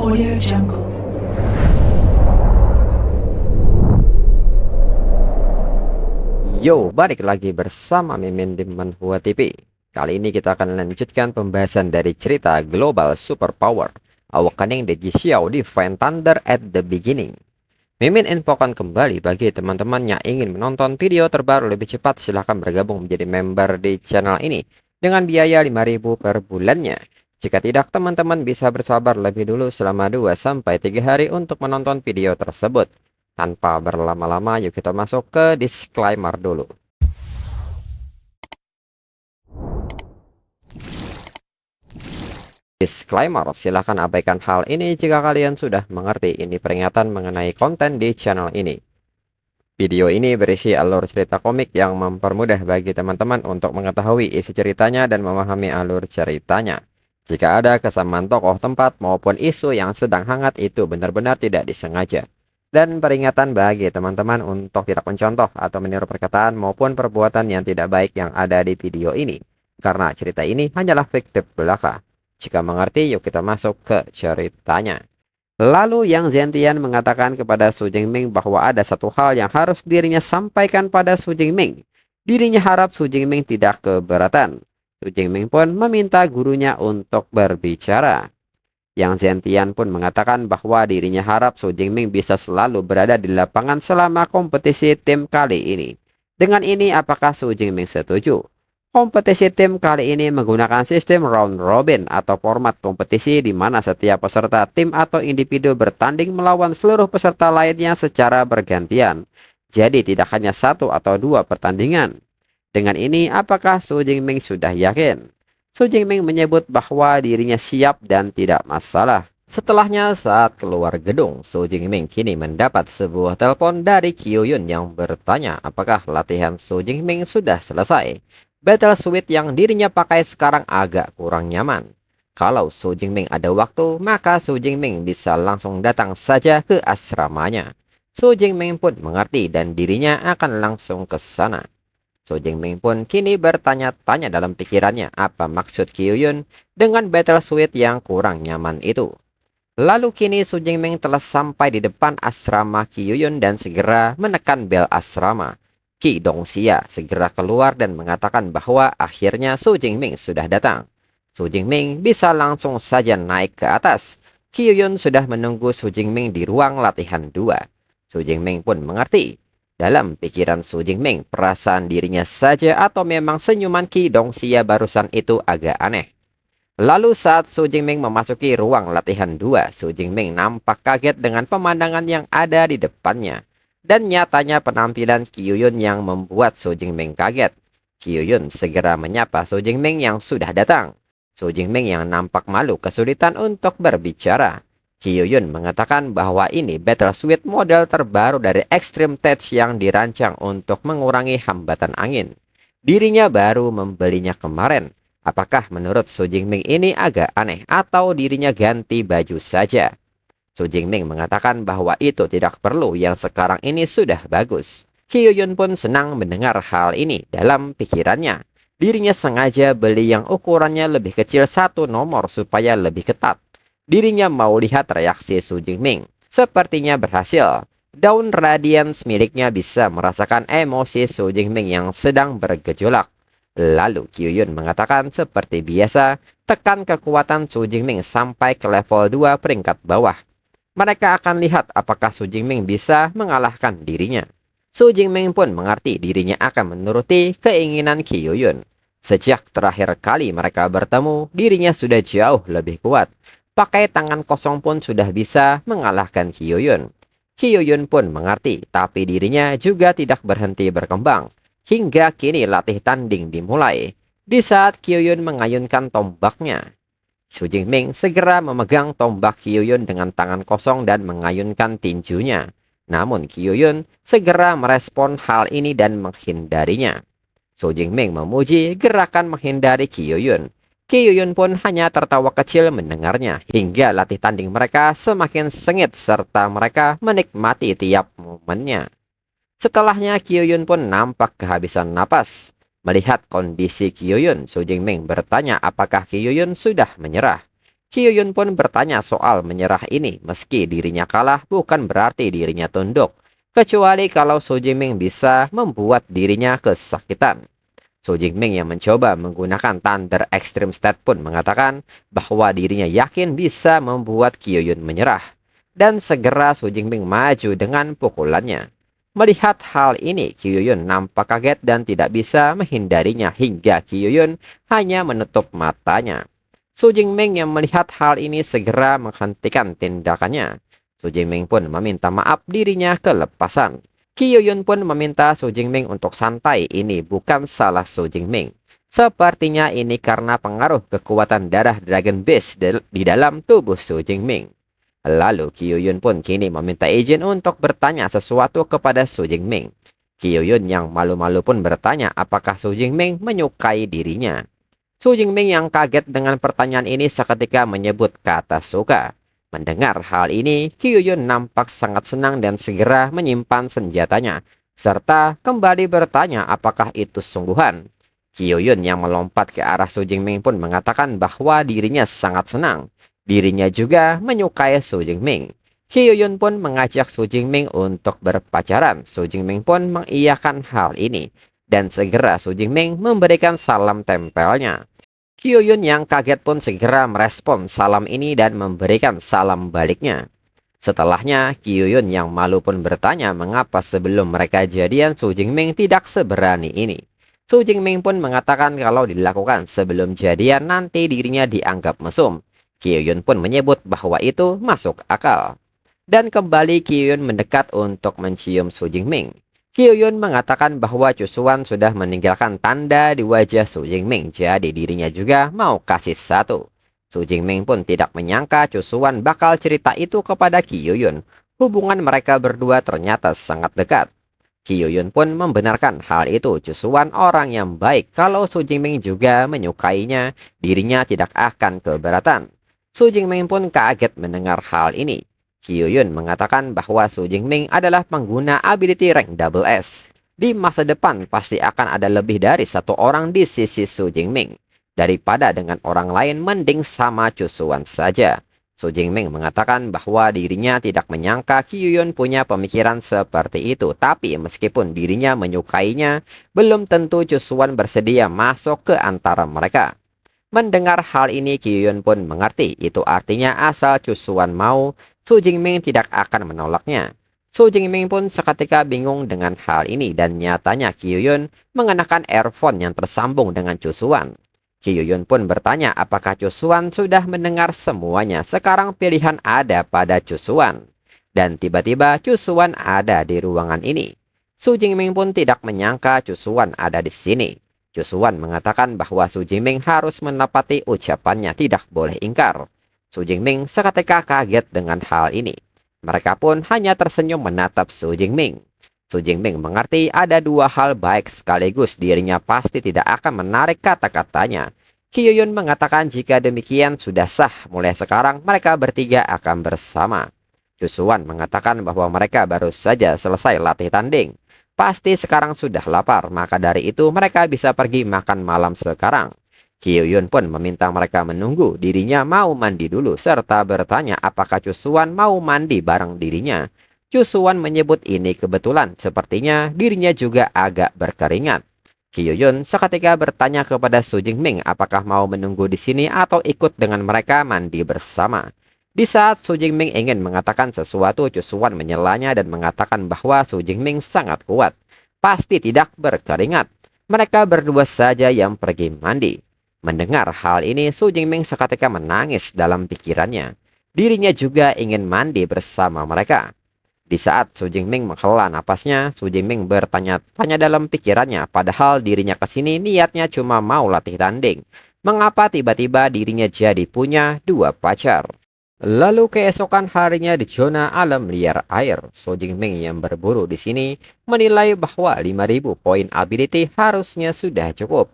Audio Jungle. Yo, balik lagi bersama Mimin di Manhua TV. Kali ini kita akan lanjutkan pembahasan dari cerita Global Superpower Awakening the Xiao Divine Thunder at the Beginning. Mimin infokan kembali bagi teman-teman yang ingin menonton video terbaru lebih cepat, silahkan bergabung menjadi member di channel ini dengan biaya 5.000 per bulannya. Jika tidak, teman-teman bisa bersabar lebih dulu selama 2-3 hari untuk menonton video tersebut. Tanpa berlama-lama, yuk kita masuk ke disclaimer dulu. Disclaimer, silahkan abaikan hal ini jika kalian sudah mengerti. Ini peringatan mengenai konten di channel ini. Video ini berisi alur cerita komik yang mempermudah bagi teman-teman untuk mengetahui isi ceritanya dan memahami alur ceritanya. Jika ada kesamaan tokoh, tempat, maupun isu yang sedang hangat, itu benar-benar tidak disengaja. Dan peringatan bagi teman-teman untuk tidak mencontoh atau meniru perkataan maupun perbuatan yang tidak baik yang ada di video ini. Karena cerita ini hanyalah fiktif belaka. Jika mengerti, yuk kita masuk ke ceritanya. Lalu Yang Zentian mengatakan kepada Su Jingming bahwa ada satu hal yang harus dirinya sampaikan pada Su Jingming. Dirinya harap Su Jingming tidak keberatan. Su Jingming pun meminta gurunya untuk berbicara. Yang Zentian pun mengatakan bahwa dirinya harap Su Jingming bisa selalu berada di lapangan selama kompetisi tim kali ini. Dengan ini, apakah Su Jingming setuju? Kompetisi tim kali ini menggunakan sistem round robin atau format kompetisi di mana setiap peserta tim atau individu bertanding melawan seluruh peserta lainnya secara bergantian. Jadi tidak hanya satu atau dua pertandingan. Dengan ini, apakah Su Jingming sudah yakin? Su Jingming menyebut bahwa dirinya siap dan tidak masalah. Setelahnya, saat keluar gedung, Su Jingming kini mendapat sebuah telepon dari Kyuyun yang bertanya apakah latihan Su Jingming sudah selesai. Battle suit yang dirinya pakai sekarang agak kurang nyaman. Kalau Su Jingming ada waktu, maka Su Jingming bisa langsung datang saja ke asramanya. Su Jingming pun mengerti dan dirinya akan langsung ke sana. Su Jingming pun kini bertanya-tanya dalam pikirannya apa maksud Kyuyun dengan battle suit yang kurang nyaman itu. Lalu kini Su Jingming telah sampai di depan asrama Kyuyun dan segera menekan bel asrama. Ki Dongxia segera keluar dan mengatakan bahwa akhirnya Su Jingming sudah datang. Su Jingming bisa langsung saja naik ke atas. Kyuyun sudah menunggu Su Jingming di ruang latihan 2. Su Jingming pun mengerti. Dalam pikiran Su Jingming, perasaan dirinya saja atau memang senyuman Ki Dongxia barusan itu agak aneh. Lalu saat Su Jingming memasuki ruang latihan 2, Su Jingming nampak kaget dengan pemandangan yang ada di depannya. Dan nyatanya penampilan Kyuyun yang membuat Su Jingming kaget. Kyuyun segera menyapa Su Jingming yang sudah datang. Su Jingming yang nampak malu kesulitan untuk berbicara. Kyuyun mengatakan bahwa ini battle suit model terbaru dari Extreme Tech yang dirancang untuk mengurangi hambatan angin. Dirinya baru membelinya kemarin. Apakah menurut Su Jingming ini agak aneh atau dirinya ganti baju saja? Su Jingming mengatakan bahwa itu tidak perlu, yang sekarang ini sudah bagus. Kyuyun pun senang mendengar hal ini. Dalam pikirannya, dirinya sengaja beli yang ukurannya lebih kecil satu nomor supaya lebih ketat. Dirinya mau lihat reaksi Su Jingming. Sepertinya berhasil. Daun Radiance miliknya bisa merasakan emosi Su Jingming yang sedang bergejolak. Lalu Kyuyun mengatakan seperti biasa, tekan kekuatan Su Jingming sampai ke level 2 peringkat bawah. Mereka akan lihat apakah Su Jingming bisa mengalahkan dirinya. Su Jingming pun mengerti dirinya akan menuruti keinginan Kyuyun. Sejak terakhir kali mereka bertemu, dirinya sudah jauh lebih kuat. Pakai tangan kosong pun sudah bisa mengalahkan Kyuyun. Kyuyun pun mengerti, tapi dirinya juga tidak berhenti berkembang. Hingga kini latih tanding dimulai. Di saat Kyuyun mengayunkan tombaknya, Su Jingming segera memegang tombak Kyuyun dengan tangan kosong dan mengayunkan tinjunya. Namun Kyuyun segera merespon hal ini dan menghindarinya. Su Jingming memuji gerakan menghindari Kyuyun. Kyuyun pun hanya tertawa kecil mendengarnya, hingga latih tanding mereka semakin sengit serta mereka menikmati tiap momennya. Setelahnya Kyuyun pun nampak kehabisan napas. Melihat kondisi Kyuyun, Su Jingming bertanya apakah Kyuyun sudah menyerah. Kyuyun pun bertanya soal menyerah ini, meski dirinya kalah bukan berarti dirinya tunduk, kecuali kalau Su Jingming bisa membuat dirinya kesakitan. Su Jingming yang mencoba menggunakan Thunder Extreme Stat pun mengatakan bahwa dirinya yakin bisa membuat Kyuyun menyerah. Dan segera Su Jingming maju dengan pukulannya. Melihat hal ini, Kyuyun nampak kaget dan tidak bisa menghindarinya hingga Kyuyun hanya menutup matanya. Su Jingming yang melihat hal ini segera menghentikan tindakannya. Su Jingming pun meminta maaf dirinya kelepasan. Kyuyun pun meminta Su Jingming untuk santai, ini bukan salah Su Jingming. Sepertinya ini karena pengaruh kekuatan darah Dragon Beast di dalam tubuh Su Jingming. Lalu Kyuyun pun kini meminta izin untuk bertanya sesuatu kepada Su Jingming. Kyuyun yang malu-malu pun bertanya apakah Su Jingming menyukai dirinya. Su Jingming yang kaget dengan pertanyaan ini seketika menyebut kata suka. Mendengar hal ini, Kyuyun nampak sangat senang dan segera menyimpan senjatanya, serta kembali bertanya apakah itu sungguhan. Kyuyun yang melompat ke arah Su Jingming pun mengatakan bahwa dirinya sangat senang. Dirinya juga menyukai Su Jingming. Kyuyun pun mengajak Su Jingming untuk berpacaran. Su Jingming pun mengiyakan hal ini. Dan segera Su Jingming memberikan salam tempelnya. Kyuyun yang kaget pun segera merespon salam ini dan memberikan salam baliknya. Setelahnya, Kyuyun yang malu pun bertanya mengapa sebelum mereka jadian Su Jingming tidak seberani ini. Su Jingming pun mengatakan kalau dilakukan sebelum jadian nanti dirinya dianggap mesum. Kyuyun pun menyebut bahwa itu masuk akal. Dan kembali Kyuyun mendekat untuk mencium Su Jingming. Kyuyun mengatakan bahwa Chusuan sudah meninggalkan tanda di wajah Su Jingming, jadi dirinya juga mau kasih satu. Su Jingming pun tidak menyangka Chusuan bakal cerita itu kepada Kyuyun. Hubungan mereka berdua ternyata sangat dekat. Kyuyun pun membenarkan hal itu. Chusuan orang yang baik, kalau Su Jingming juga menyukainya, dirinya tidak akan keberatan. Su Jingming pun kaget mendengar hal ini. Kyuyun mengatakan bahwa Su Jingming adalah pengguna ability rank double S. Di masa depan pasti akan ada lebih dari satu orang di sisi Su Jingming. Daripada dengan orang lain, mending sama Chusuan saja. Su Jingming mengatakan bahwa dirinya tidak menyangka Kyuyun punya pemikiran seperti itu. Tapi meskipun dirinya menyukainya, belum tentu Chusuan bersedia masuk ke antara mereka. Mendengar hal ini, Kyuyun pun mengerti. Itu artinya asal Chusuan mau, Su Jingming tidak akan menolaknya. Su Jingming pun seketika bingung dengan hal ini dan nyatanya Kyuyun mengenakan earphone yang tersambung dengan Chusuan. Kyuyun pun bertanya apakah Chusuan sudah mendengar semuanya. Sekarang pilihan ada pada Chusuan. Dan tiba-tiba Chusuan ada di ruangan ini. Su Jingming pun tidak menyangka Chusuan ada di sini. Chusuan mengatakan bahwa Su Jingming harus menepati ucapannya, tidak boleh ingkar. Su Jingming seketika kaget dengan hal ini. Mereka pun hanya tersenyum menatap Su Jingming. Su Jingming mengerti ada dua hal baik sekaligus, dirinya pasti tidak akan menarik kata-katanya. Kyuyun mengatakan jika demikian sudah sah, mulai sekarang mereka bertiga akan bersama. Chusuan mengatakan bahwa mereka baru saja selesai latih tanding. Pasti sekarang sudah lapar, maka dari itu mereka bisa pergi makan malam sekarang. Kyuyun pun meminta mereka menunggu, dirinya mau mandi dulu, serta bertanya apakah Chusuan mau mandi bareng dirinya. Chusuan menyebut ini kebetulan, sepertinya dirinya juga agak berkeringat. Kyuyun seketika bertanya kepada Su Jingming apakah mau menunggu di sini atau ikut dengan mereka mandi bersama. Di saat Su Jingming ingin mengatakan sesuatu, Chusuan menyelanya dan mengatakan bahwa Su Jingming sangat kuat, pasti tidak berkeringat. Mereka berdua saja yang pergi mandi. Mendengar hal ini, Su Jingming seketika menangis dalam pikirannya. Dirinya juga ingin mandi bersama mereka. Di saat Su Jingming menghela napasnya, Su Jingming bertanya-tanya dalam pikirannya, padahal dirinya kesini niatnya cuma mau latih tanding. Mengapa tiba-tiba dirinya jadi punya dua pacar? Lalu keesokan harinya di zona alam liar air, Su Jingming yang berburu di sini menilai bahwa 5.000 poin ability harusnya sudah cukup.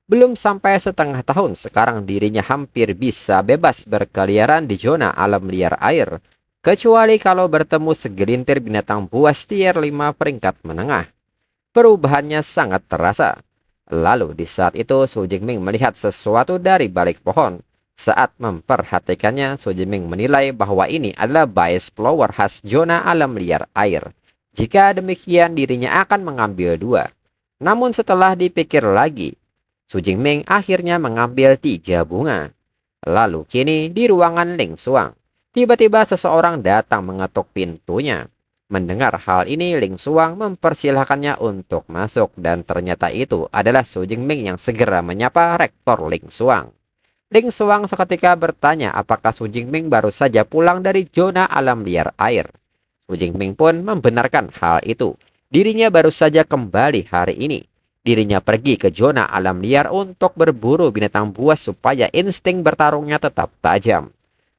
Belum sampai setengah tahun, sekarang dirinya hampir bisa bebas berkeliaran di zona alam liar air. Kecuali kalau bertemu segelintir binatang buas tier 5 peringkat menengah. Perubahannya sangat terasa. Lalu di saat itu Su Jingming melihat sesuatu dari balik pohon. Saat memperhatikannya, Su Jingming menilai bahwa ini adalah bias flower khas zona alam liar air. Jika demikian, dirinya akan mengambil dua. Namun setelah dipikir lagi, Su Jingming akhirnya mengambil 3 bunga. Lalu kini di ruangan Ling Xuang, tiba-tiba seseorang datang mengetuk pintunya. Mendengar hal ini, Ling Xuang mempersilahkannya untuk masuk dan ternyata itu adalah Su Jingming yang segera menyapa Rektor Ling Xuang. Ling Xuang seketika bertanya apakah Su Jingming baru saja pulang dari zona alam liar air. Su Jingming pun membenarkan hal itu. Dirinya baru saja kembali hari ini. Dirinya pergi ke zona alam liar untuk berburu binatang buas supaya insting bertarungnya tetap tajam.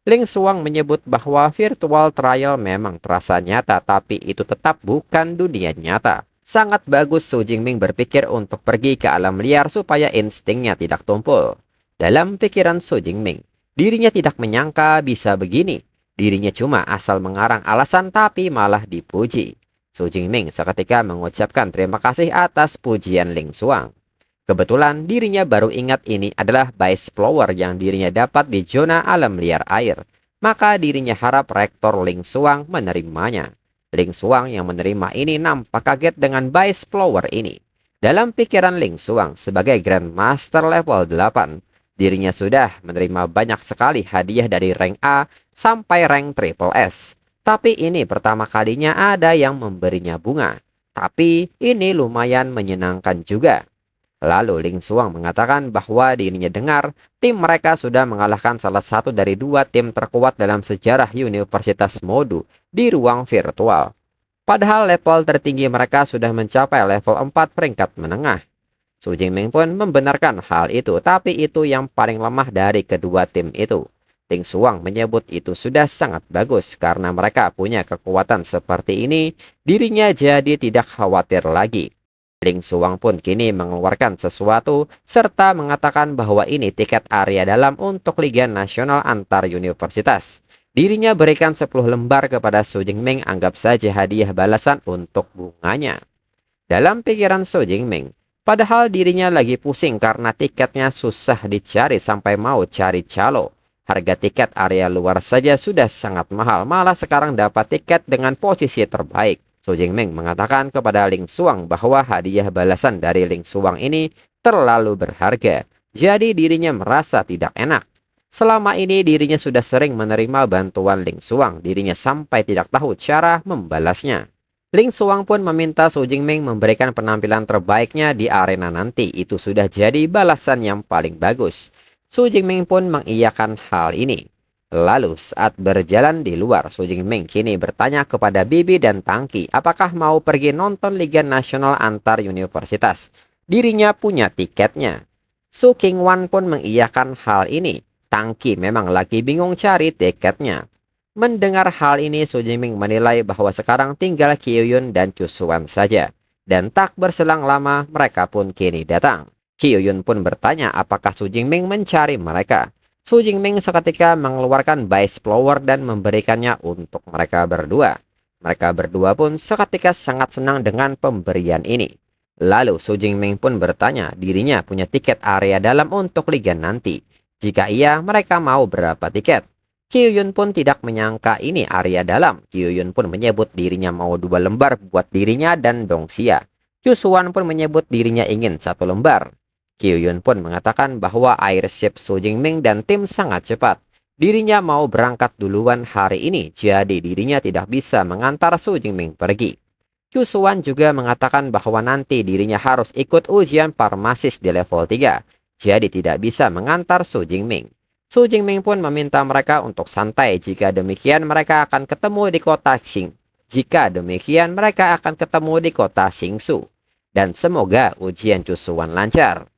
Ling Xuang menyebut bahwa virtual trial memang terasa nyata, tapi itu tetap bukan dunia nyata. Sangat bagus Su Jingming berpikir untuk pergi ke alam liar supaya instingnya tidak tumpul. Dalam pikiran Su Jingming, dirinya tidak menyangka bisa begini. Dirinya cuma asal mengarang alasan tapi malah dipuji. Su Jingming seketika mengucapkan terima kasih atas pujian Ling Xuang. Kebetulan dirinya baru ingat ini adalah bias flower yang dirinya dapat di zona alam liar air. Maka dirinya harap Rektor Ling Xuang menerimanya. Ling Xuang yang menerima ini nampak kaget dengan bias flower ini. Dalam pikiran Ling Xuang sebagai Grandmaster level 8, dirinya sudah menerima banyak sekali hadiah dari rank A sampai rank triple S. Tapi ini pertama kalinya ada yang memberinya bunga. Tapi ini lumayan menyenangkan juga. Lalu Ling Xuang mengatakan bahwa dirinya dengar tim mereka sudah mengalahkan salah satu dari 2 tim terkuat dalam sejarah Universitas Modu di ruang virtual. Padahal level tertinggi mereka sudah mencapai level 4 peringkat menengah. Su Jingming pun membenarkan hal itu, tapi itu yang paling lemah dari kedua tim itu. Ling Xuang menyebut itu sudah sangat bagus karena mereka punya kekuatan seperti ini, dirinya jadi tidak khawatir lagi. Ling Xuang pun kini mengeluarkan sesuatu serta mengatakan bahwa ini tiket area dalam untuk Liga Nasional antar universitas. Dirinya berikan 10 lembar kepada Su Jingming, anggap saja hadiah balasan untuk bunganya. Dalam pikiran Su Jingming, padahal dirinya lagi pusing karena tiketnya susah dicari sampai mau cari calo. Harga tiket area luar saja sudah sangat mahal, malah sekarang dapat tiket dengan posisi terbaik. Su Jingming mengatakan kepada Ling Xuang bahwa hadiah balasan dari Ling Xuang ini terlalu berharga. Jadi dirinya merasa tidak enak. Selama ini dirinya sudah sering menerima bantuan Ling Xuang, dirinya sampai tidak tahu cara membalasnya. Ling Xuang pun meminta Su Jingming memberikan penampilan terbaiknya di arena nanti. Itu sudah jadi balasan yang paling bagus. Su Jingming pun mengiyakan hal ini. Lalu saat berjalan di luar, Su Jingming kini bertanya kepada Bibi dan Tangki apakah mau pergi nonton Liga Nasional antar universitas. Dirinya punya tiketnya. Su Qingwan pun mengiyakan hal ini. Tangki memang lagi bingung cari tiketnya. Mendengar hal ini, Su Jingming menilai bahwa sekarang tinggal Qiyun dan Cusuan saja. Dan tak berselang lama, mereka pun kini datang. Qiyun pun bertanya apakah Su Jingming mencari mereka. Su Jingming seketika mengeluarkan bias flower dan memberikannya untuk mereka berdua. Mereka berdua pun seketika sangat senang dengan pemberian ini. Lalu Su Jingming pun bertanya dirinya punya tiket area dalam untuk liga nanti. Jika iya, mereka mau berapa tiket? Qiyun pun tidak menyangka ini area dalam. Qiyun pun menyebut dirinya mau 2 lembar buat dirinya dan Dongxia. Cusuan pun menyebut dirinya ingin 1 lembar. Qiyun pun mengatakan bahwa airship Su Jingming dan tim sangat cepat. Dirinya mau berangkat duluan hari ini, jadi dirinya tidak bisa mengantar Su Jingming pergi. Cusuan juga mengatakan bahwa nanti dirinya harus ikut ujian farmasis di level 3. Jadi tidak bisa mengantar Su Jingming. Su Jingming pun meminta mereka untuk santai, jika demikian mereka akan ketemu di kota Xingsu. Dan semoga ujian Cusuan lancar.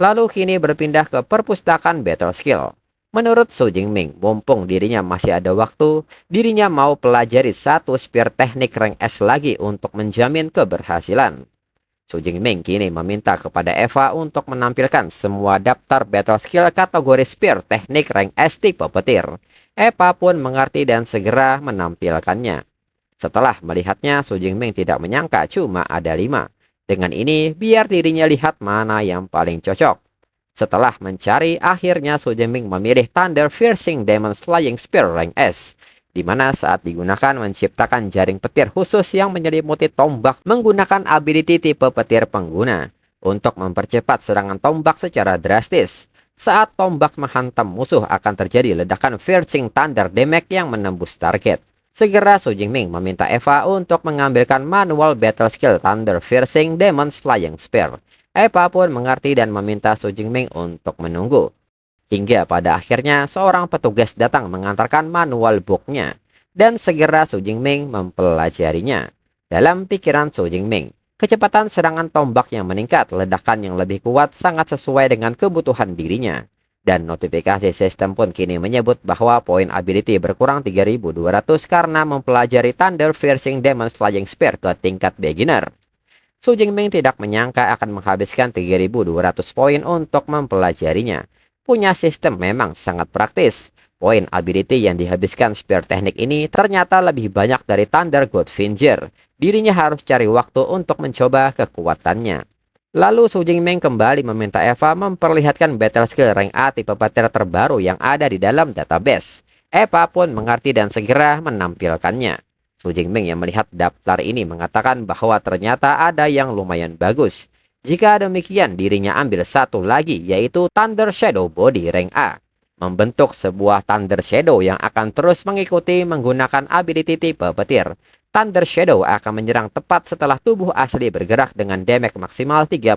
Lalu kini berpindah ke perpustakaan Battle Skill. Menurut Su Jingming, mumpung dirinya masih ada waktu, dirinya mau pelajari 1 spear teknik rank S lagi untuk menjamin keberhasilan. Su Jingming kini meminta kepada Eva untuk menampilkan semua daftar battle skill kategori spear teknik rank S tipe petir. Eva pun mengerti dan segera menampilkannya. Setelah melihatnya, Su Jingming tidak menyangka cuma ada 5. Dengan ini, biar dirinya lihat mana yang paling cocok. Setelah mencari, akhirnya Su Jingming memilih Thunder Piercing Demon Slaying Spear rank S, di mana saat digunakan menciptakan jaring petir khusus yang menyelimuti tombak menggunakan ability tipe petir pengguna untuk mempercepat serangan tombak secara drastis. Saat tombak menghantam musuh akan terjadi ledakan Piercing Thunder damage yang menembus target. Segera Su Jingming meminta Eva untuk mengambilkan manual battle skill Thunder Piercing Demon Slaying Spear. Eva pun mengerti dan meminta Su Jingming untuk menunggu. Hingga pada akhirnya seorang petugas datang mengantarkan manual booknya, dan segera Su Jingming mempelajarinya. Dalam pikiran Su Jingming, kecepatan serangan tombak yang meningkat, ledakan yang lebih kuat sangat sesuai dengan kebutuhan dirinya. Dan notifikasi sistem pun kini menyebut bahwa poin ability berkurang 3200 karena mempelajari Thunder Piercing Demon Slaying Spear ke tingkat beginner. Su Jingming tidak menyangka akan menghabiskan 3200 poin untuk mempelajarinya. Punya sistem memang sangat praktis. Poin ability yang dihabiskan spear teknik ini ternyata lebih banyak dari Thunder Godfinger. Dirinya harus cari waktu untuk mencoba kekuatannya. Lalu Su Jingming kembali meminta Eva memperlihatkan battle skill rank A tipe petir terbaru yang ada di dalam database. Eva pun mengerti dan segera menampilkannya. Su Jingming yang melihat daftar ini mengatakan bahwa ternyata ada yang lumayan bagus. Jika demikian, dirinya ambil satu lagi, yaitu Thunder Shadow Body rank A. Membentuk sebuah Thunder Shadow yang akan terus mengikuti menggunakan ability tipe petir. Thunder Shadow akan menyerang tepat setelah tubuh asli bergerak dengan damage maksimal 30%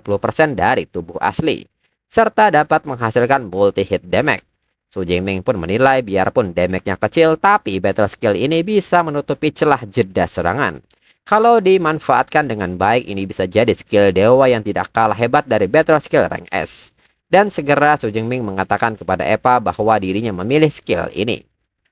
dari tubuh asli, serta dapat menghasilkan multi-hit damage. Su Jingming pun menilai biarpun damage-nya kecil, tapi battle skill ini bisa menutupi celah jeda serangan. Kalau dimanfaatkan dengan baik, ini bisa jadi skill dewa yang tidak kalah hebat dari battle skill rank S. Dan segera Su Jingming mengatakan kepada Eva bahwa dirinya memilih skill ini.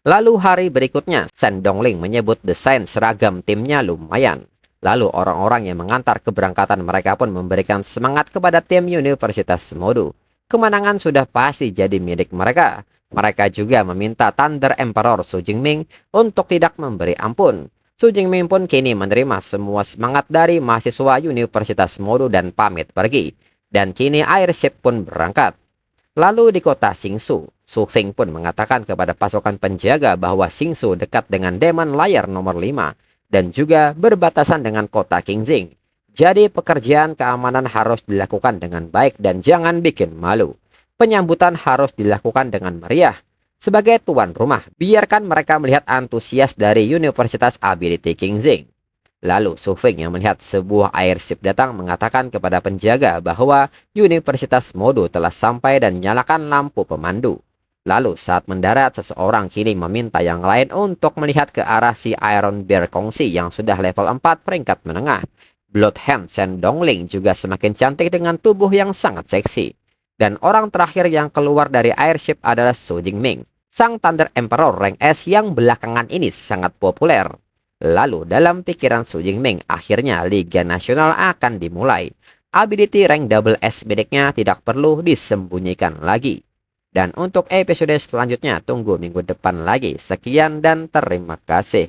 Lalu hari berikutnya, Shen Dongling menyebut desain seragam timnya lumayan. Lalu orang-orang yang mengantar keberangkatan mereka pun memberikan semangat kepada tim Universitas Modu. Kemenangan sudah pasti jadi milik mereka. Mereka juga meminta Thunder Emperor Su Jingming untuk tidak memberi ampun. Su Jingming pun kini menerima semua semangat dari mahasiswa Universitas Modu dan pamit pergi. Dan kini airship pun berangkat. Lalu di kota Xingsu, Su Feng pun mengatakan kepada pasukan penjaga bahwa Xingsu dekat dengan Demon Layer nomor 5 dan juga berbatasan dengan kota Qingxing. Jadi pekerjaan keamanan harus dilakukan dengan baik dan jangan bikin malu. Penyambutan harus dilakukan dengan meriah. Sebagai tuan rumah, biarkan mereka melihat antusias dari Universitas Ability Qingxing. Lalu Su Feng yang melihat sebuah airship datang mengatakan kepada penjaga bahwa Universitas Modu telah sampai dan nyalakan lampu pemandu. Lalu saat mendarat, seseorang kini meminta yang lain untuk melihat ke arah si Iron Bear Kongsi yang sudah level 4 peringkat menengah. Bloodhand Shen Dongling juga semakin cantik dengan tubuh yang sangat seksi. Dan orang terakhir yang keluar dari airship adalah Su Jingming, sang Thunder Emperor rank S yang belakangan ini sangat populer. Lalu dalam pikiran Su Jingming, akhirnya Liga Nasional akan dimulai. Ability rank double S miliknya tidak perlu disembunyikan lagi. Dan untuk episode selanjutnya tunggu minggu depan lagi. Sekian dan terima kasih.